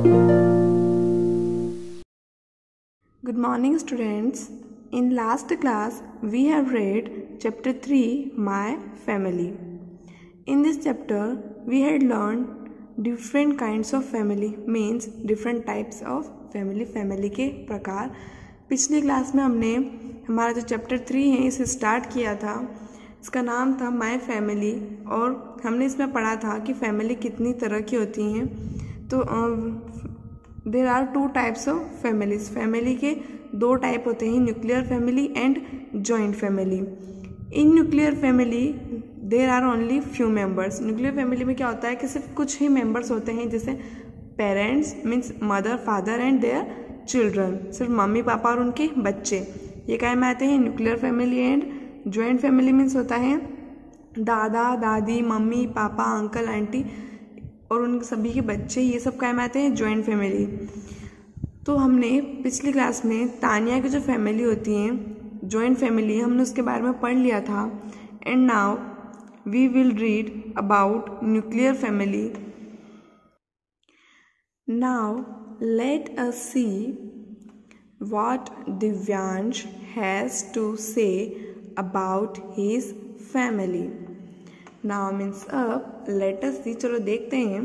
Good morning, students. In last class, we have read chapter 3, My Family. In this chapter, we had learned different kinds of family, means different types of family, family के प्रकार. पिछली class में हमने हमारा जो chapter 3 है इसे start किया था. इसका नाम था माय फैमिली और हमने इसमें पढ़ा था कि फैमिली कितनी तरह की होती हैं. तो there are 2 types of families. Family के 2 टाइप होते हैं, nuclear family and joint family. In nuclear family there are only few members. Nuclear family में क्या होता है कि सिर्फ कुछ ही मेंबर्स होते हैं, जैसे parents means mother father and their children, सिर्फ मम्मी पापा और उनके बच्चे. ये काय में आते हैं nuclear family. And joint family means होता है दादा दादी मम्मी पापा अंकल आंटी और उन सभी के बच्चे, ये सब काय में आते हैं जॉइंट फैमिली. तो हमने पिछली क्लास में तानिया की जो फैमिली होती हैं जॉइंट फैमिली, हमने उसके बारे में पढ़ लिया था. And now we will read about nuclear family. Now let us see what Divyansh has to say about his family. Now means अब लेट अस सी, चलो देखते हैं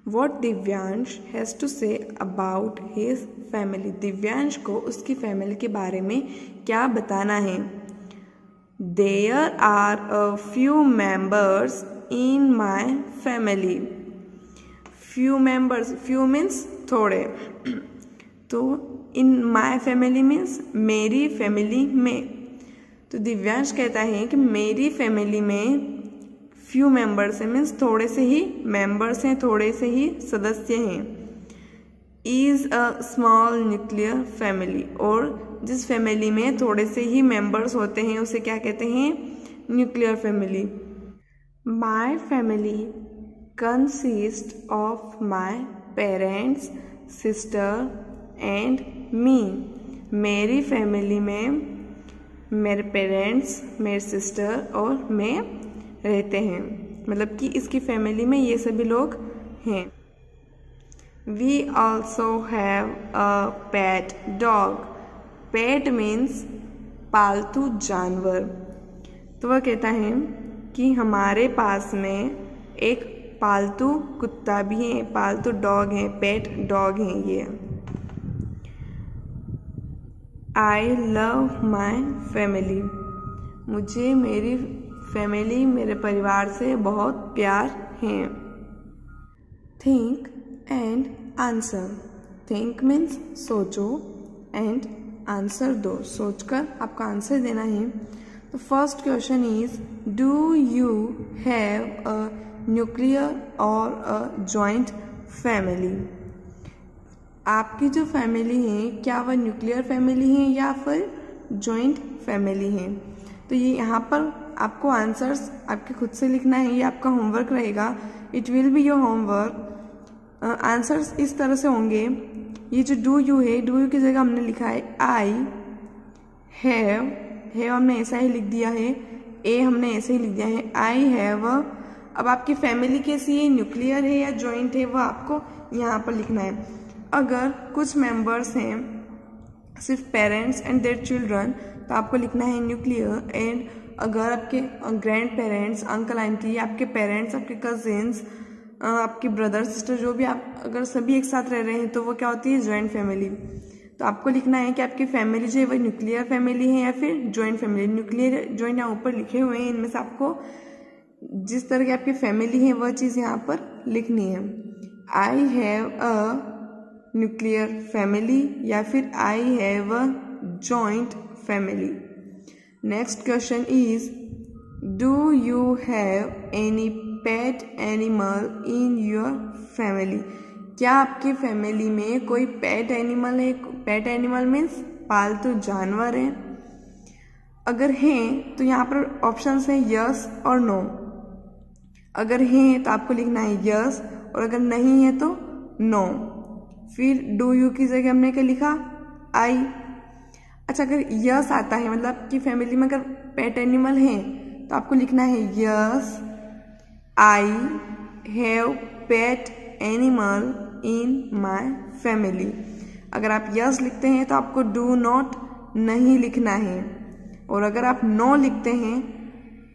what Divyansh has to say about his family. Divyansh को उसकी family के बारे में क्या बताना है. There are a few members in my family. Few members, few means थोड़े, तो इन माई फैमिली मीन्स मेरी फैमिली में. तो दिव्यांश कहता है कि मेरी फैमिली में फ्यू मेंबर्स हैं, मीन्स थोड़े से ही मेंबर्स हैं, थोड़े से ही सदस्य हैं. Is a small nuclear family, और जिस फैमिली में थोड़े से ही मेंबर्स होते हैं उसे क्या कहते हैं, nuclear family. My family consist of my parents sister and me. मेरी फैमिली में मेरे पेरेंट्स, मेरे सिस्टर और मैं रहते हैं, मतलब कि इसकी फैमिली में ये सभी लोग हैं. We also have a pet dog. Pet means पालतू जानवर. तो वह कहता है कि हमारे पास में एक पालतू कुत्ता भी है, पालतू डॉग है, पेट डॉग है ये. I love my family. मुझे मेरी फैमिली, मेरे परिवार से बहुत प्यार है. Think and answer. Think means सोचो एंड आंसर दो, सोचकर आपका आंसर देना है. तो first question is do you have a nuclear और अ जॉइंट फैमिली. आपकी जो फैमिली है क्या वह न्यूक्लियर फैमिली है या फिर जॉइंट फैमिली है. तो ये यहाँ पर आपको आंसर्स आपके खुद से लिखना है, ये आपका होमवर्क रहेगा. It will be your homework. Answers इस तरह से होंगे. ये जो डू यू है, डू यू की जगह हमने लिखा है आई हैव. हैव हमने ऐसा ही लिख दिया है, ए हमने ऐसे ही लिख दिया है, आई हैव. अब आपकी फैमिली कैसी है, न्यूक्लियर है या जॉइंट है, वह आपको यहाँ पर लिखना है. अगर कुछ मेंबर्स हैं सिर्फ पेरेंट्स एंड देयर चिल्ड्रन तो आपको लिखना है न्यूक्लियर. एंड अगर आपके ग्रैंड पेरेंट्स, अंकल आंटी, आपके पेरेंट्स, आपके कजिन्स, आपके ब्रदर सिस्टर, जो भी आप अगर सभी एक साथ रह रहे हैं तो वो क्या होती है, जॉइंट फैमिली. तो आपको लिखना है कि आपकी फैमिली जो है वह न्यूक्लियर फैमिली है या फिर जॉइंट फैमिली. न्यूक्लियर जॉइंट यहाँ ऊपर लिखे हुए हैं, इनमें से आपको जिस तरह की आपकी फैमिली है वह चीज़ यहाँ पर लिखनी है. I have a nuclear family या फिर I have a joint family. Next question is do you have any pet animal in your family. क्या आपकी फैमिली में कोई पेट एनिमल है. पेट एनिमल मीन्स पालतू जानवर है. अगर हैं तो यहाँ पर ऑप्शंस हैं यस और नो. अगर हैं तो आपको लिखना है यस और अगर नहीं है तो नो. फिर डू यू की जगह हमने क्या लिखा, आई. अच्छा, अगर यस आता है मतलब कि फैमिली में अगर पेट एनिमल है तो आपको लिखना है yes I have pet animal in my family. अगर आप यस लिखते हैं तो आपको डू नॉट नहीं लिखना है, और अगर आप नो लिखते हैं,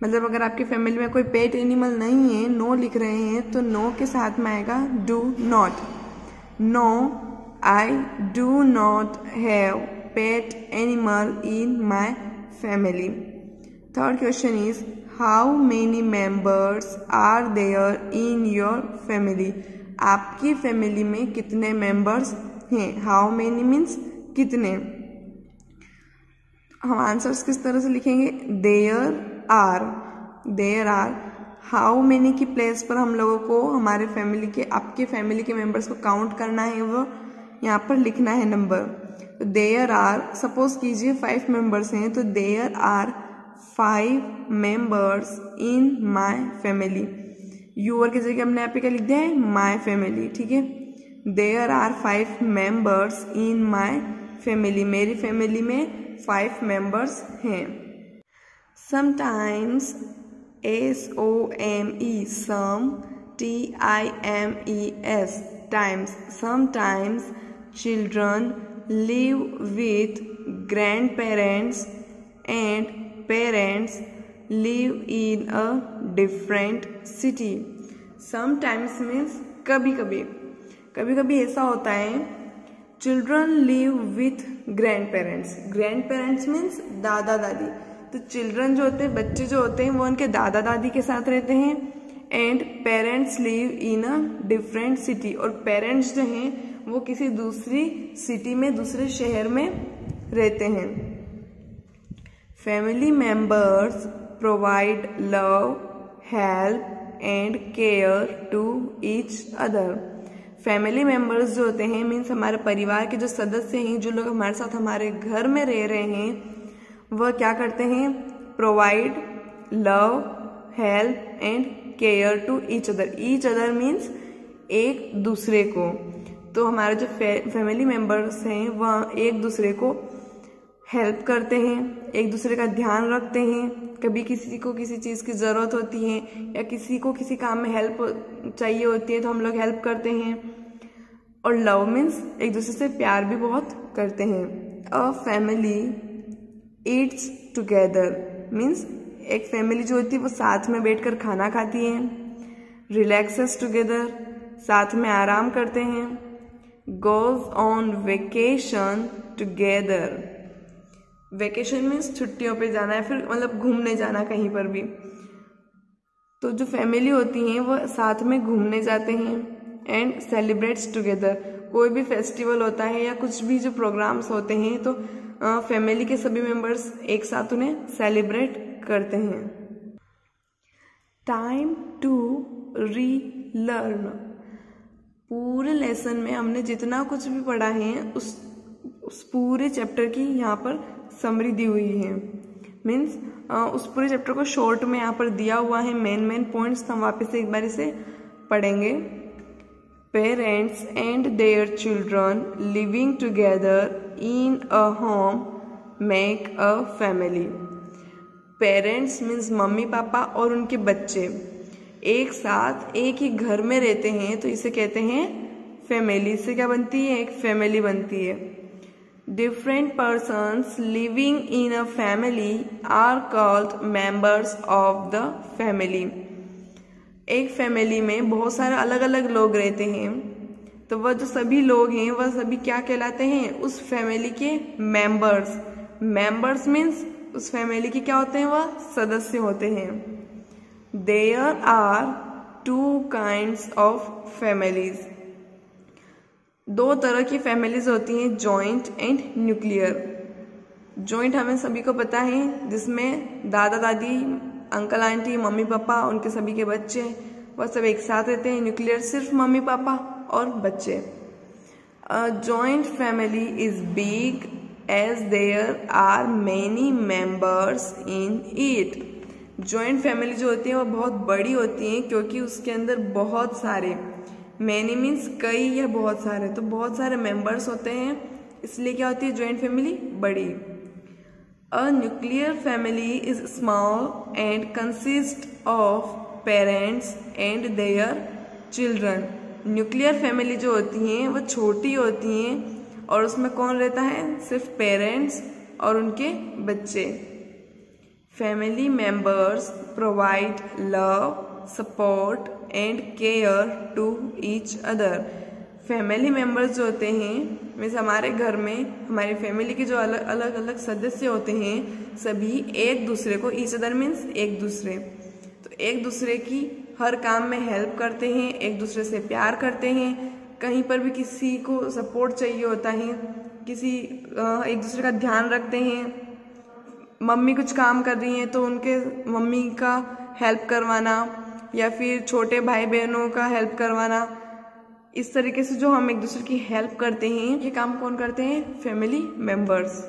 मतलब अगर आपकी फैमिली में कोई पेट एनिमल नहीं है, नो लिख रहे हैं, तो नो के साथ में आएगा do not. No, I do not have pet animal in my family. Third question is how many members are there in your family. आपकी फैमिली में कितने मेंबर्स हैं। हाउ मेनी मीन्स कितने। हम आंसर्स किस तरह से लिखेंगे, देयर आर। हाउ मेनी की प्लेस पर हम लोगों को हमारे फैमिली के, आपके फैमिली के मेंबर्स को काउंट करना है, वो यहाँ पर लिखना है नंबर। तो देयर आर, सपोज कीजिए 5 मेंबर्स हैं, तो there are 5 members in my family. Your की जगह हमने यहाँ पे क्या लिख दिया है, माई फैमिली, ठीक है। There are 5 members in my family, मेरी फैमिली में 5 मेंबर्स हैं। Sometimes, SOME, some, TIMES, times, sometimes children live with grandparents and parents live in a different city. Sometimes means कभी कभी ऐसा होता है, children live with grand parents means दादा दादी। तो चिल्ड्रन जो होते हैं, बच्चे जो होते हैं, वो उनके दादा दादी के साथ रहते हैं। And parents live in a different city, और पेरेंट्स जो हैं वो किसी दूसरी सिटी में, दूसरे शहर में रहते हैं। Family members provide love, help and care to each other. Family members जो होते हैं मीन्स हमारे परिवार के जो सदस्य हैं, जो लोग हमारे साथ हमारे घर में रह रहे हैं, वह क्या करते हैं, provide love, help and care to each other means एक दूसरे को। तो हमारे जो फैमिली मेंबर्स हैं वह एक दूसरे को हेल्प करते हैं, एक दूसरे का ध्यान रखते हैं। कभी किसी को किसी चीज़ की ज़रूरत होती है या किसी को किसी काम में हेल्प चाहिए होती है तो हम लोग हेल्प करते हैं। और लव मीन्स एक दूसरे से प्यार भी बहुत करते हैं। A family eats together means एक फैमिली जो होती है वो साथ में बैठकर खाना खाती है। रिलैक्सेस टुगेदर, साथ में आराम करते हैं। Goes on vacation together, vacation means छुट्टियों पे जाना है, फिर मतलब घूमने जाना कहीं पर भी। तो जो फैमिली होती हैं वो साथ में घूमने जाते हैं। एंड सेलिब्रेट्स टुगेदर, कोई भी फेस्टिवल होता है या कुछ भी जो प्रोग्राम्स होते हैं तो फैमिली के सभी मेंबर्स एक साथ उन्हें सेलिब्रेट करते हैं। टाइम टू रीलर्न, पूरे लेसन में हमने जितना कुछ भी पढ़ा है उस पूरे चैप्टर की यहाँ पर समरी दी हुई है। मीन्स उस पूरे चैप्टर को शॉर्ट में यहाँ पर दिया हुआ है। मेन पॉइंट्स हम वापस से एक बार इसे पढ़ेंगे। Parents and their children living together in a home make a family. Parents means mummy पापा और उनके बच्चे एक साथ एक ही घर में रहते हैं तो इसे कहते हैं फैमिली। इससे क्या बनती है, एक फैमिली बनती है। Different persons living in a family are called members of the family. एक फैमिली में बहुत सारे अलग अलग लोग रहते हैं तो वह जो सभी लोग हैं वह सभी क्या कहलाते हैं, उस फैमिली के मेंबर्स। मेंबर्स मीन्स उस फैमिली के क्या होते हैं, वह सदस्य होते हैं। There are 2 kinds of families, 2 तरह की फैमिलीज होती हैं, जॉइंट एंड न्यूक्लियर। जॉइंट हमें सभी को पता है, जिसमें दादा दादी, अंकल आंटी, मम्मी पापा, उनके सभी के बच्चे, वह सब एक साथ रहते हैं। न्यूक्लियर सिर्फ मम्मी पापा और बच्चे। A joint family is big as there are many members in it. Joint family जो होती है वो बहुत बड़ी होती है क्योंकि उसके अंदर बहुत सारे, मैनी मीन्स कई या बहुत सारे, तो बहुत सारे मेंबर्स होते हैं, इसलिए क्या होती है जॉइंट फैमिली बड़ी। A nuclear family is small and consist of parents and their children. Nuclear family जो होती हैं वो छोटी होती हैं और उसमें कौन रहता है, सिर्फ पेरेंट्स और उनके बच्चे। Family members provide love, support and care to each other. Family members जो होते हैं, मीन्स हमारे घर में हमारी फैमिली के जो अलग अलग सदस्य होते हैं सभी एक दूसरे को, ईच अदर मीन्स एक दूसरे, तो एक दूसरे की हर काम में हेल्प करते हैं, एक दूसरे से प्यार करते हैं। कहीं पर भी किसी को सपोर्ट चाहिए होता है, एक दूसरे का ध्यान रखते हैं। मम्मी कुछ काम कर रही हैं तो उनके मम्मी का हेल्प करवाना या फिर छोटे भाई बहनों का हेल्प करवाना, इस तरीके से जो हम एक दूसरे की हेल्प करते हैं, ये काम कौन करते हैं, फैमिली मेंबर्स।